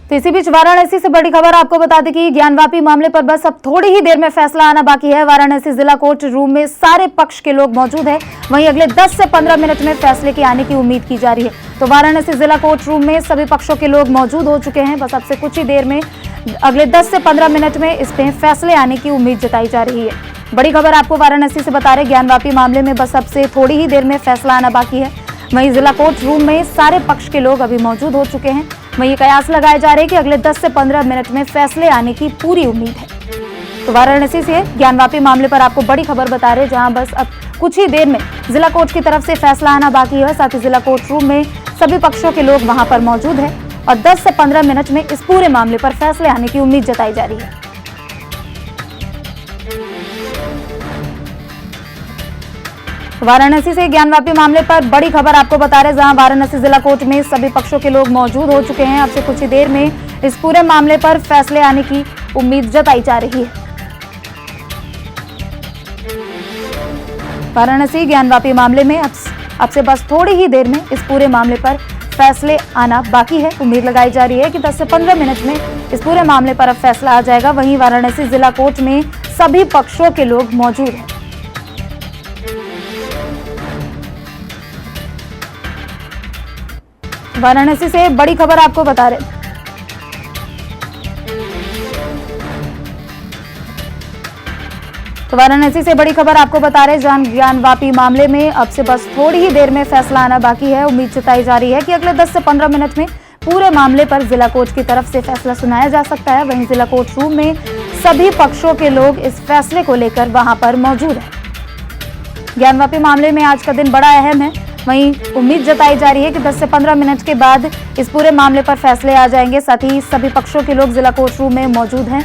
तो इसी बीच वाराणसी से बड़ी खबर आपको बता दें कि ज्ञानवापी मामले पर बस अब थोड़ी ही देर में फैसला आना बाकी है। वाराणसी जिला कोर्ट रूम में सारे पक्ष के लोग मौजूद हैं। वहीं अगले 10 से 15 मिनट में फैसले के आने की उम्मीद की जा रही है। तो वाराणसी जिला कोर्ट रूम में सभी पक्षों के लोग मौजूद हो चुके हैं। बस अब से कुछ ही देर में अगले 10 से 15 मिनट में इसमें फैसले आने की उम्मीद जताई जा रही है। बड़ी खबर आपको वाराणसी से बता रहे, ज्ञानवापी मामले में बस अब से थोड़ी ही देर में फैसला आना बाकी है। वहीं जिला कोर्ट रूम में सारे पक्ष के लोग अभी मौजूद हो चुके हैं। वहीं कयास लगाए जा रहे हैं कि अगले 10 से 15 मिनट में फैसले आने की पूरी उम्मीद है। तो वाराणसी से ज्ञानवापी मामले पर आपको बड़ी खबर बता रहे, जहां बस अब कुछ ही देर में जिला कोर्ट की तरफ से फैसला आना बाकी है। साथ ही जिला कोर्ट रूम में सभी पक्षों के लोग वहां पर मौजूद है और 10 से 15 मिनट में इस पूरे मामले पर फैसले आने की उम्मीद जताई जा रही है। वाराणसी से ज्ञानवापी मामले पर बड़ी खबर आपको बता रहे, जहां वाराणसी जिला कोर्ट में सभी पक्षों के लोग मौजूद हो चुके हैं। अब से कुछ ही देर में इस पूरे मामले पर फैसले आने की उम्मीद जताई जा रही है। वाराणसी ज्ञानवापी मामले में अब से बस थोड़ी ही देर में इस पूरे मामले पर फैसले आना बाकी है। उम्मीद लगाई जा रही है कि 10 से 15 मिनट में इस पूरे मामले पर अब फैसला आ जाएगा। वहीं वाराणसी जिला कोर्ट में सभी पक्षों के लोग मौजूद हैं। वाराणसी से बड़ी खबर आपको बता रहे, तो वाराणसी से बड़ी खबर आपको बता रहे, जहां ज्ञानवापी मामले में अब से बस थोड़ी ही देर में फैसला आना बाकी है। उम्मीद जताई जा रही है कि अगले 10 से 15 मिनट में पूरे मामले पर जिला कोर्ट की तरफ से फैसला सुनाया जा सकता है। वहीं जिला कोर्ट रूम में सभी पक्षों के लोग इस फैसले को लेकर वहां पर मौजूद हैं। ज्ञानवापी मामले में आज का दिन बड़ा अहम है। वहीं उम्मीद जताई जा रही है कि 10 से 15 मिनट के बाद इस पूरे मामले पर फैसले आ जाएंगे। साथ ही सभी पक्षों के लोग जिला कोर्ट रूम में मौजूद हैं।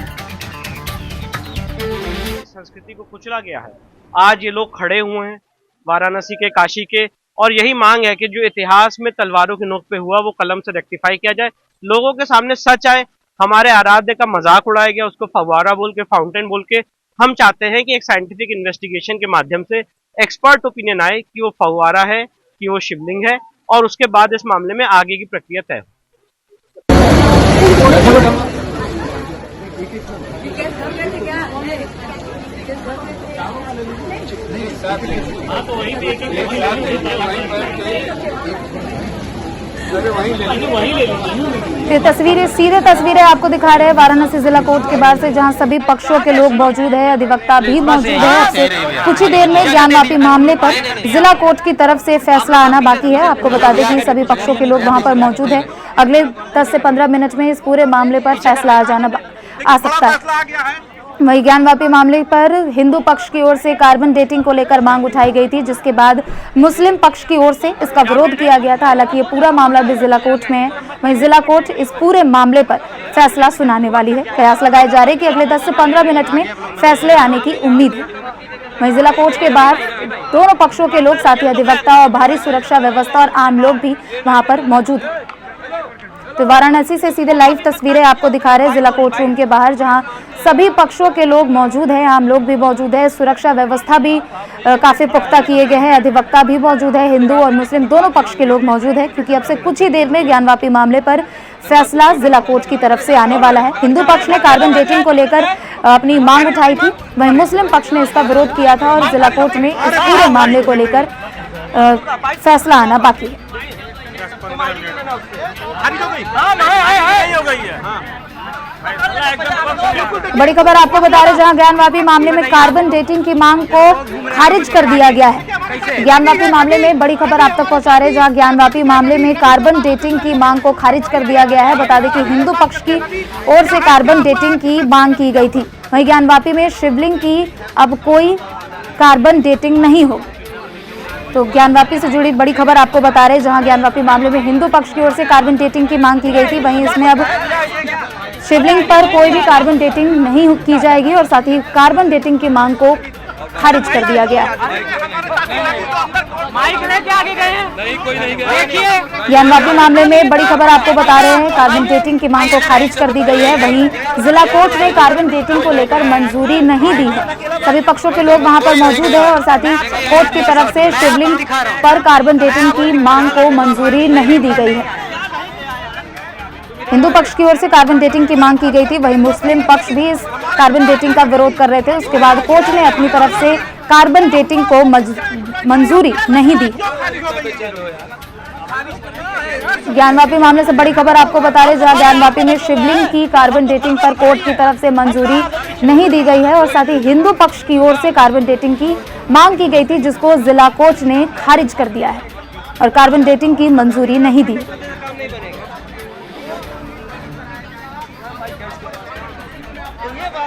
संस्कृति को कुचला गया है। आज ये लोग खड़े हुए हैं वाराणसी के, काशी के, और यही मांग है कि जो इतिहास में तलवारों की नोक पे हुआ वो कलम से रेक्टिफाई किया जाए, लोगों के सामने सच आए। हमारे आराध्य का मजाक उड़ाया गया, उसको फव्वारा बोल के, फाउंटेन बोल के। हम चाहते हैं कि एक साइंटिफिक इन्वेस्टिगेशन के माध्यम से एक्सपर्ट ओपिनियन आए कि वो फव्वारा है, कि वो शिवलिंग है, और उसके बाद इस मामले में आगे की प्रक्रिया तय हो। ये तस्वीरें, सीधे तस्वीरें आपको दिखा रहे हैं वाराणसी जिला कोर्ट के बाहर से, जहां सभी पक्षों के लोग मौजूद है, अधिवक्ता भी मौजूद है। अब से कुछ ही देर में ज्ञानवापी मामले पर जिला कोर्ट की तरफ से फैसला आना बाकी है। आपको बता दें कि सभी पक्षों के लोग वहां पर मौजूद है। अगले 10 से 15 मिनट में इस पूरे मामले पर फैसला आ सकता है। वहीं ज्ञानवापी मामले पर हिंदू पक्ष की ओर से कार्बन डेटिंग को लेकर मांग उठाई गई थी, जिसके बाद मुस्लिम पक्ष की ओर से इसका विरोध किया गया था। हालांकि ये पूरा मामला भी जिला कोर्ट में है। वहीं जिला कोर्ट इस पूरे मामले पर फैसला सुनाने वाली है। कयास लगाए जा रहे कि अगले 10 से 15 मिनट में फैसले आने की उम्मीद है। वहीं जिला कोर्ट के बाहर दोनों पक्षों के लोग, साथ ही अधिवक्ता और भारी सुरक्षा व्यवस्था और आम लोग भी वहां पर मौजूद हैं। तो वाराणसी से सीधे लाइव तस्वीरें आपको दिखा रहे हैं जिला कोर्ट रूम के बाहर, जहां सभी पक्षों के लोग मौजूद हैं, आम लोग भी मौजूद है। सुरक्षा व्यवस्था भी काफी पुख्ता किए गए हैं। अधिवक्ता भी मौजूद है, हिंदू और मुस्लिम दोनों पक्ष के लोग मौजूद है, क्योंकि अब से कुछ ही देर में ज्ञानवापी मामले पर फैसला जिला कोर्ट की तरफ से आने वाला है। हिंदू पक्ष ने कार्बन डेटिंग को लेकर अपनी मांग उठाई थी, वहीं मुस्लिम पक्ष ने इसका विरोध किया था और जिला कोर्ट में इस पूरे मामले को लेकर फैसला आना बाकी है। बड़ी खबर आपको बता रहे, जहां ज्ञानवापी मामले में कार्बन डेटिंग की मांग को खारिज कर दिया गया है। ज्ञानवापी मामले में बड़ी खबर आप तक पहुंचा रहे, जहां ज्ञानवापी मामले में कार्बन डेटिंग की मांग को खारिज कर दिया गया है। बता दें कि हिंदू पक्ष की ओर से कार्बन डेटिंग की मांग की गई थी। वहीं ज्ञानवापी में शिवलिंग की अब कोई कार्बन डेटिंग नहीं होगी। तो ज्ञानवापी से जुड़ी बड़ी खबर आपको बता रहे, जहां ज्ञानवापी मामले में हिंदू पक्ष की ओर से कार्बन डेटिंग की मांग की गई थी, वहीं इसमें अब शिवलिंग पर कोई भी कार्बन डेटिंग नहीं की जाएगी और साथ ही कार्बन डेटिंग की मांग को खारिज कर दिया गया। ज्ञानवापी मामले में बड़ी खबर आपको बता रहे हैं, कार्बन डेटिंग की मांग को खारिज कर दी गई है। वहीं जिला कोर्ट ने कार्बन डेटिंग को लेकर मंजूरी नहीं दी है। सभी पक्षों के लोग वहां पर मौजूद है और साथ ही कोर्ट की तरफ से शिवलिंग पर कार्बन डेटिंग की मांग को मंजूरी नहीं दी गई है। हिंदू पक्ष की ओर से कार्बन डेटिंग की मांग की गई थी, वहीं मुस्लिम पक्ष भी इस कार्बन डेटिंग का विरोध कर रहे थे। उसके बाद कोर्ट ने अपनी तरफ से कार्बन डेटिंग को मंजूरी नहीं दी। ज्ञानवापी मामले से बड़ी खबर आपको बता रहे, जहां ज्ञानवापी में शिवलिंग की कार्बन डेटिंग पर कोर्ट की तरफ से मंजूरी नहीं दी गई है और साथ ही हिंदू पक्ष की ओर से कार्बन डेटिंग की मांग की गई थी, जिसको जिला कोर्ट ने खारिज कर दिया है और कार्बन डेटिंग की मंजूरी नहीं दी।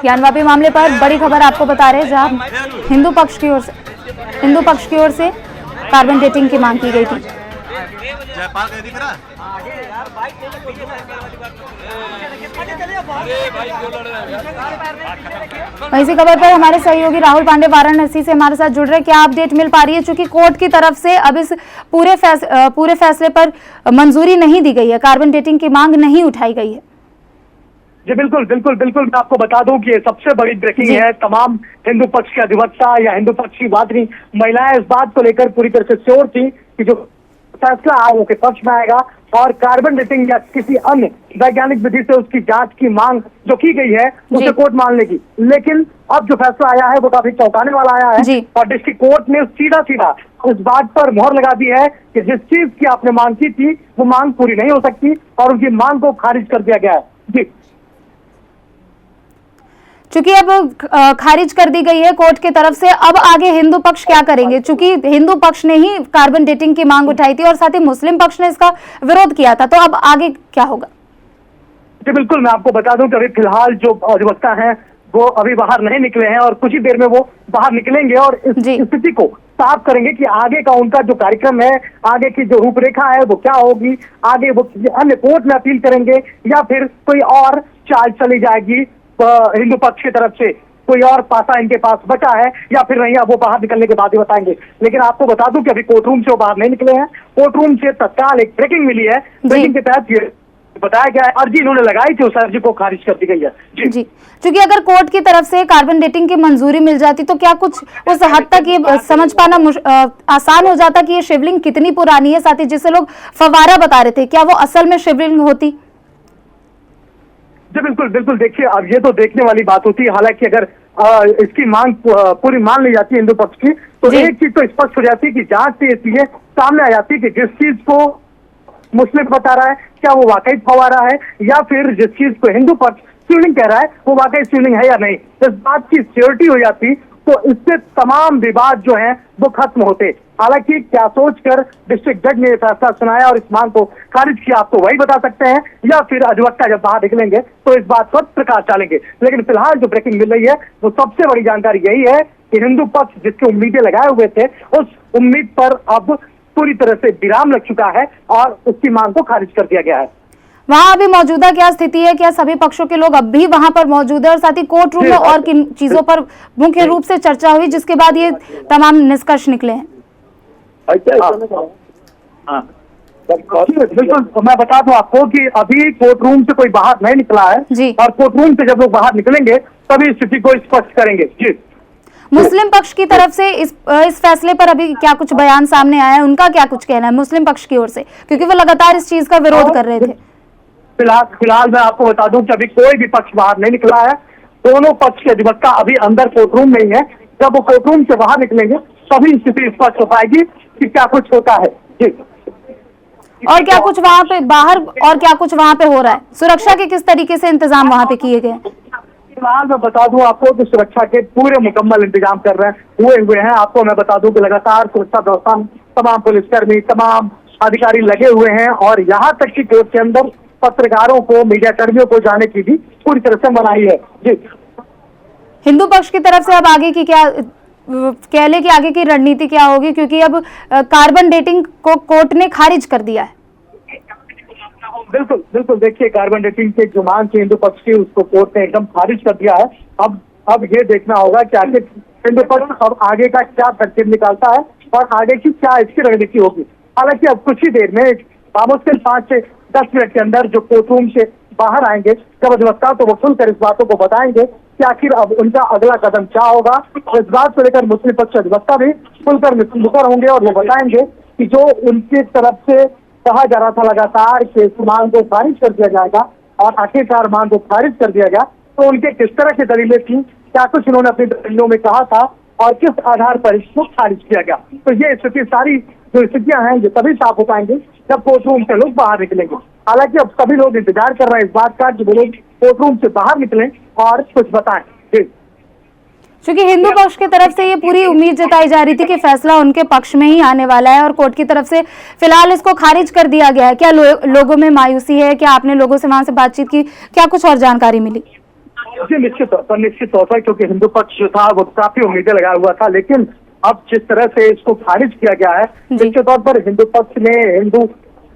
ज्ञानवापी मामले पर बड़ी खबर आपको बता रहे, जहां हिंदू पक्ष की ओर से कार्बन डेटिंग की मांग की गई थी। इसी खबर पर हमारे सहयोगी राहुल पांडे वाराणसी से हमारे साथ जुड़ रहे हैं। क्या अपडेट मिल पा रही है, चूंकि कोर्ट की तरफ से अब इस पूरे फैसले पर मंजूरी नहीं दी गई है, कार्बन डेटिंग की मांग नहीं उठाई गई है? जी बिल्कुल बिल्कुल बिल्कुल, मैं आपको बता दूं कि ये सबसे बड़ी ब्रेकिंग है। तमाम हिंदू पक्ष के अधिवक्ता या हिंदू पक्ष की वादिनी महिलाएं इस बात को लेकर पूरी तरह से श्योर थी कि जो फैसला आयोग के पक्ष में आएगा और कार्बन डेटिंग या किसी अन्य वैज्ञानिक विधि से उसकी जांच की मांग जो की गई है उसे कोर्ट मान लेगी। लेकिन अब जो फैसला आया है वो काफी चौंकाने वाला आया है और डिस्ट्रिक्ट कोर्ट ने सीधा इस बात पर मोहर लगा दी है कि जिस चीज की आपने मांग की थी वो मांग पूरी नहीं हो सकती और उनकी मांग को खारिज कर दिया गया है। जी, चूंकि अब खारिज कर दी गई है कोर्ट की तरफ से, अब आगे हिंदू पक्ष क्या करेंगे? चूंकि हिंदू पक्ष ने ही कार्बन डेटिंग की मांग उठाई थी और साथ ही मुस्लिम पक्ष ने इसका विरोध किया था, तो अब आगे क्या होगा? जी बिल्कुल, मैं आपको बता दूं कि अभी फिलहाल जो अधिवक्ता हैं वो अभी बाहर नहीं निकले हैं और कुछ ही देर में वो बाहर निकलेंगे और इस स्थिति को साफ करेंगे कि आगे का उनका जो कार्यक्रम है, आगे की जो रूपरेखा है वो क्या होगी, आगे वो अन्य कोर्ट में अपील करेंगे या फिर कोई और चाल चली जाएगी हिंदू पक्ष की तरफ से, कोई और पासा इनके पास बचा है या फिर नहीं, अब वो बाहर निकलने के बाद ही बताएंगे। लेकिन आपको बता दूं कि अभी कोर्ट रूम से वो बाहर नहीं निकले हैं। कोर्ट रूम से तत्काल एक ब्रेकिंग मिली है, ब्रेकिंग के तहत ये बताया गया है अर्जी इन्होंने लगाई थी, उस अर्जी को खारिज कर दी गई है। जी, क्योंकि अगर कोर्ट की तरफ से कार्बन डेटिंग की मंजूरी मिल जाती तो क्या कुछ उस हद तक ये समझ पाना आसान हो जाता कि ये शिवलिंग कितनी पुरानी है, साथ ही जिसे लोग फवारा बता रहे थे क्या वो असल में शिवलिंग होती? जी बिल्कुल बिल्कुल, देखिए अब ये तो देखने वाली बात होती है। हालांकि अगर इसकी मांग पूरी मान ली जाती है हिंदू पक्ष की तो एक चीज तो स्पष्ट हो जाती है कि जांच से ये चीजें सामने आ जाती है कि जिस चीज को मुस्लिम बता रहा है क्या वो वाकई फवारा है या फिर जिस चीज को हिंदू पक्ष शिवलिंग कह रहा है वो वाकई शिवलिंग है या नहीं। इस बात की श्योरिटी हो जाती तो इससे तमाम विवाद जो है वो खत्म होते। हालांकि क्या सोचकर डिस्ट्रिक्ट जज ने यह फैसला सुनाया और इस मांग को खारिज किया आप तो वही बता सकते हैं या फिर अधिवक्ता जब बाहर निकलेंगे तो इस बात पर प्रकाश डालेंगे। लेकिन फिलहाल जो ब्रेकिंग मिल रही है वो सबसे बड़ी जानकारी यही है कि हिंदू पक्ष जिसकी उम्मीदें लगाए हुए थे उस उम्मीद पर अब पूरी तरह से विराम लग चुका है और उसकी मांग को खारिज कर दिया गया है। वहाँ अभी मौजूदा क्या स्थिति है? क्या सभी पक्षों के लोग अब भी वहां पर मौजूद है और साथ ही कोर्ट रूम में और किन चीजों पर मुख्य रूप से चर्चा हुई जिसके बाद ये तमाम निष्कर्ष निकले हैं? बिल्कुल, मैं बता दूं आपको कि अभी कोर्ट रूम से कोई बाहर नहीं निकला है और कोर्ट रूम से जब लोग बाहर निकलेंगे तभी स्थिति को स्पष्ट करेंगे। जी, मुस्लिम पक्ष की तरफ से इस फैसले पर अभी क्या कुछ बयान सामने आया है? उनका क्या कुछ कहना है मुस्लिम पक्ष की ओर से, क्योंकि वो लगातार इस चीज का विरोध कर रहे थे? फिलहाल मैं आपको बता दूं कि अभी कोई भी पक्ष बाहर नहीं निकला है। दोनों पक्ष के अधिवक्ता अभी अंदर कोर्ट रूम में ही है। जब वो कोर्ट रूम से बाहर निकलेंगे तभी स्थिति स्पष्ट हो पाएगी कि क्या कुछ होता है। जी, और क्या कुछ वहाँ पे बाहर और क्या कुछ वहाँ पे हो रहा है? सुरक्षा के किस तरीके से इंतजाम वहाँ पे किए गए? फिलहाल मैं बता दूं आपको कि सुरक्षा के पूरे मुकम्मल इंतजाम कर रहे हैं हुए हैं। आपको मैं बता दूं कि लगातार सुरक्षा व्यवस्था तमाम पुलिसकर्मी तमाम अधिकारी लगे हुए हैं और यहाँ तक कि कोर्ट के अंदर पत्रकारों को मीडिया कर्मियों को जाने की भी पूरी तरह से मनाही है। जी, हिंदू पक्ष की तरफ से अब आगे की क्या कह ले कि आगे की रणनीति क्या होगी, क्योंकि अब कार्बन डेटिंग को कोर्ट ने खारिज कर दिया है? बिल्कुल बिल्कुल, देखिए कार्बन डेटिंग के जो मांग थी हिंदू पक्ष की उसको कोर्ट ने एकदम खारिज कर दिया है। अब ये देखना होगा कि आगे हिंदू पक्ष अब आगे का क्या तरकीब निकालता है और आगे की क्या इसकी रणनीति होगी। हालांकि अब कुछ ही देर में मुश्किल 5 से 10 मिनट के अंदर जो कोर्ट रूम से बाहर आएंगे जब अधिवक्ता तो वो खुलकर इस बातों को बताएंगे कि आखिर अब उनका अगला कदम क्या होगा। इस बात को लेकर मुस्लिम पक्ष अधिवक्ता भी खुलकर मुखर होंगे और वो बताएंगे कि जो उनकी तरफ से कहा जा रहा था लगातार कि इस मांग को खारिज कर दिया जाएगा और आखिरकार मांग को खारिज कर दिया गया। तो उनके किस तरह की दलीलें थी, क्या कुछ उन्होंने अपनी दलीलों में कहा था और किस आधार पर इसको खारिज किया गया, तो ये स्थिति सारी जो स्थितियां हैं ये तभी साफ हो पाएंगे जब कोर्ट रूम से लोग बाहर निकलेंगे। हालांकि अब सभी लोग इंतजार कर रहे हैं इस बात का कि वो लोग कोर्ट रूम से बाहर निकलें और कुछ बताएं। क्योंकि हिंदू पक्ष की तरफ से ये पूरी उम्मीद जताई जा रही थी कि फैसला उनके पक्ष में ही आने वाला है और कोर्ट की तरफ से फिलहाल इसको खारिज कर दिया गया है। क्या लोगों में मायूसी है? क्या आपने लोगों से वहां से बातचीत की? क्या कुछ और जानकारी मिली? जी निश्चित तौर पर क्योंकि हिंदू पक्ष जो था वो काफी उम्मीदें लगाया हुआ था, लेकिन अब जिस तरह से इसको खारिज किया गया है निश्चित तौर पर हिंदू पक्ष में, हिंदू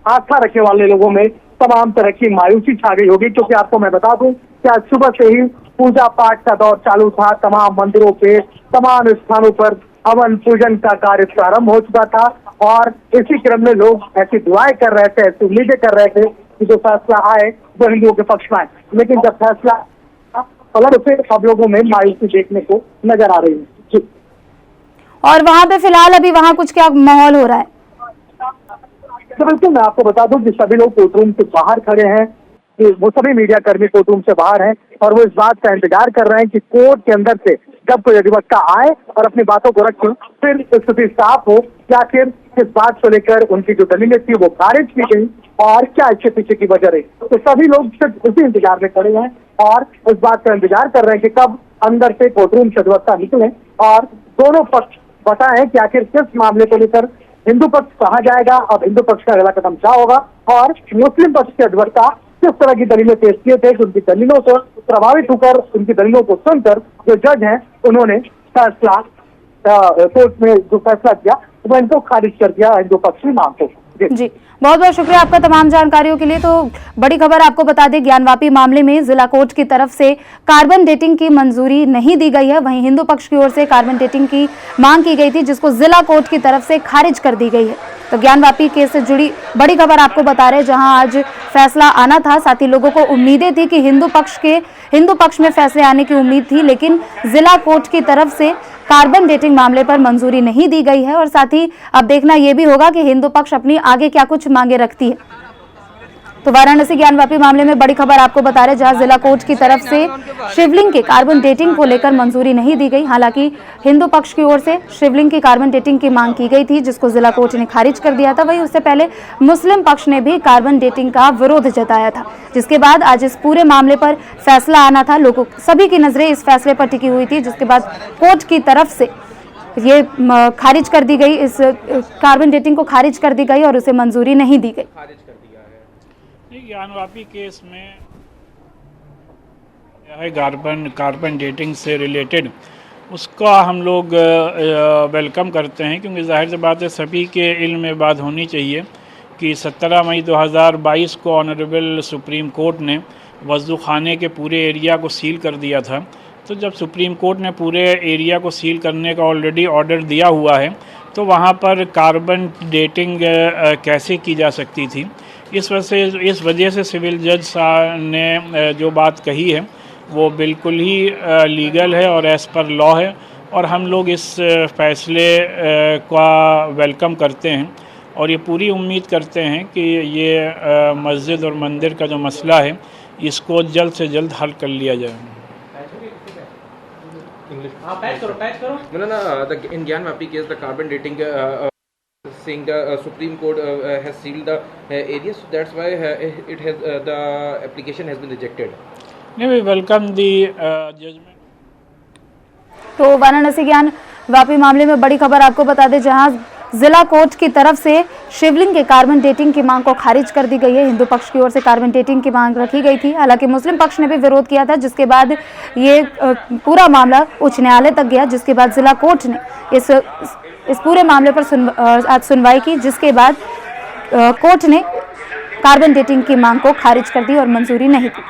आस्था रखने वाले लोगों में तमाम तरह की मायूसी छा गई होगी। क्योंकि आपको मैं बता दूं कि आज सुबह से ही पूजा पाठ का दौर चालू था। तमाम मंदिरों पे, तमाम स्थानों पर हवन पूजन का कार्य प्रारंभ हो चुका था और इसी क्रम में लोग ऐसी दुआएं कर रहे थे, ऐसी उम्मीदें कर रहे थे कि जो फैसला आए वो हिंदुओं के पक्ष में आए। लेकिन जब फैसला पलट से अब लोगों में मायूसी देखने को नजर आ रही है। जी। और वहां पे फिलहाल अभी वहां कुछ क्या माहौल हो रहा है? तो बिल्कुल मैं आपको बता दूं कि सभी लोग कोर्ट रूम से बाहर खड़े हैं, कि वो सभी मीडिया कर्मी कोर्ट रूम से बाहर हैं और वो इस बात का इंतजार कर रहे हैं कि कोर्ट के अंदर से जब कोई अधिवक्ता आए और अपनी बातों को रखें, फिर स्थिति साफ हो या फिर किस बात को लेकर उनकी जो दलीलें थी वो खारिज की गई और क्या इसके पीछे की वजह रही। तो सभी लोग सिर्फ उसी इंतजार में खड़े हैं और इस बात का इंतजार कर रहे हैं कि कब अंदर से कोर्ट रूम से अधिवक्ता निकले और दोनों पक्ष बताएं कि आखिर किस मामले को लेकर हिंदू पक्ष कहा जाएगा, अब हिंदू पक्ष का अगला कदम क्या होगा और मुस्लिम पक्ष के अधिवक्ता किस तरह की दलीलें पेश किए थे कि उनकी दलीलों से प्रभावित होकर, उनकी दलीलों को सुनकर जो जज हैं उन्होंने फैसला कोर्ट में जो फैसला किया वो इनको खारिज कर दिया हिंदू पक्ष की मांग को। जी बहुत बहुत शुक्रिया आपका तमाम जानकारियों के लिए। तो बड़ी खबर आपको बता दें, ज्ञानवापी मामले में जिला कोर्ट की तरफ से कार्बन डेटिंग की मंजूरी नहीं दी गई है। वहीं हिंदू पक्ष की ओर से कार्बन डेटिंग की मांग की गई थी जिसको जिला कोर्ट की तरफ से खारिज कर दी गई है। तो ज्ञानवापी केस से जुड़ी बड़ी खबर आपको बता रहे हैं, जहां आज फैसला आना था। साथ ही लोगों को उम्मीदें थी कि हिंदू पक्ष में फैसले आने की उम्मीद थी, लेकिन जिला कोर्ट की तरफ से कार्बन डेटिंग मामले पर मंजूरी नहीं दी गई है। और साथ ही अब देखना यह भी होगा कि हिंदू पक्ष अपनी आगे क्या कुछ मांगे रखती है। तो वाराणसी ज्ञानवापी मामले में बड़ी खबर आपको बता रहे, जहां जिला कोर्ट की तरफ से शिवलिंग के कार्बन डेटिंग को लेकर मंजूरी नहीं दी गई। हालांकि हिंदू पक्ष की ओर से शिवलिंग की कार्बन डेटिंग की मांग की गई थी जिसको जिला कोर्ट ने खारिज कर दिया था। वहीं उससे पहले मुस्लिम पक्ष ने भी कार्बन डेटिंग का विरोध जताया था, जिसके बाद आज इस पूरे मामले पर फैसला आना था। लोगों सभी की नजरें इस फैसले पर टिकी हुई थी, जिसके बाद कोर्ट की तरफ से ये खारिज कर दी गई, इस कार्बन डेटिंग को खारिज कर दी गई और उसे मंजूरी नहीं दी गई। ज्ञानवापी केस में है कार्बन डेटिंग से रिलेटेड, उसका हम लोग वेलकम करते हैं, क्योंकि जाहिर सी बात है सभी के इल्म में बात होनी चाहिए कि 17 मई 2022 को ऑनरेबल सुप्रीम कोर्ट ने वज़ू खाने के पूरे एरिया को सील कर दिया था। तो जब सुप्रीम कोर्ट ने पूरे एरिया को सील करने का ऑलरेडी ऑर्डर दिया हुआ है, तो वहाँ पर कार्बन डेटिंग कैसे की जा सकती थी। इस वजह से सिविल जज साहब ने जो बात कही है वो बिल्कुल ही लीगल है और एज़ पर लॉ है, और हम लोग इस फैसले का वेलकम करते हैं और ये पूरी उम्मीद करते हैं कि ये मस्जिद और मंदिर का जो मसला है इसको जल्द से जल्द हल कर लिया जाए। In Gyanvapi case, the carbon dating saying the Supreme Court has sealed the area, so that's why it has the application has been rejected. We welcome the judgment. तो वाराणसी ज्ञानवापी मामले में बड़ी खबर आपको बता दें, जहां जिला कोर्ट की तरफ से शिवलिंग के कार्बन डेटिंग की मांग को खारिज कर दी गई है। हिंदू पक्ष की ओर से कार्बन डेटिंग की मांग रखी गई थी, हालांकि मुस्लिम पक्ष ने भी विरोध किया था, जिसके बाद ये पूरा मामला उच्च न्यायालय तक गया, जिसके बाद जिला कोर्ट ने इस पूरे मामले पर आज सुनवाई की, जिसके बाद कोर्ट ने कार्बन डेटिंग की मांग को खारिज कर दी और मंजूरी नहीं दी।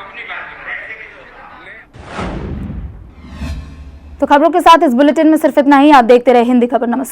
तो खबरों के साथ इस बुलेटिन में सिर्फ इतना ही। आप देखते रहे हिंदी खबर। नमस्कार।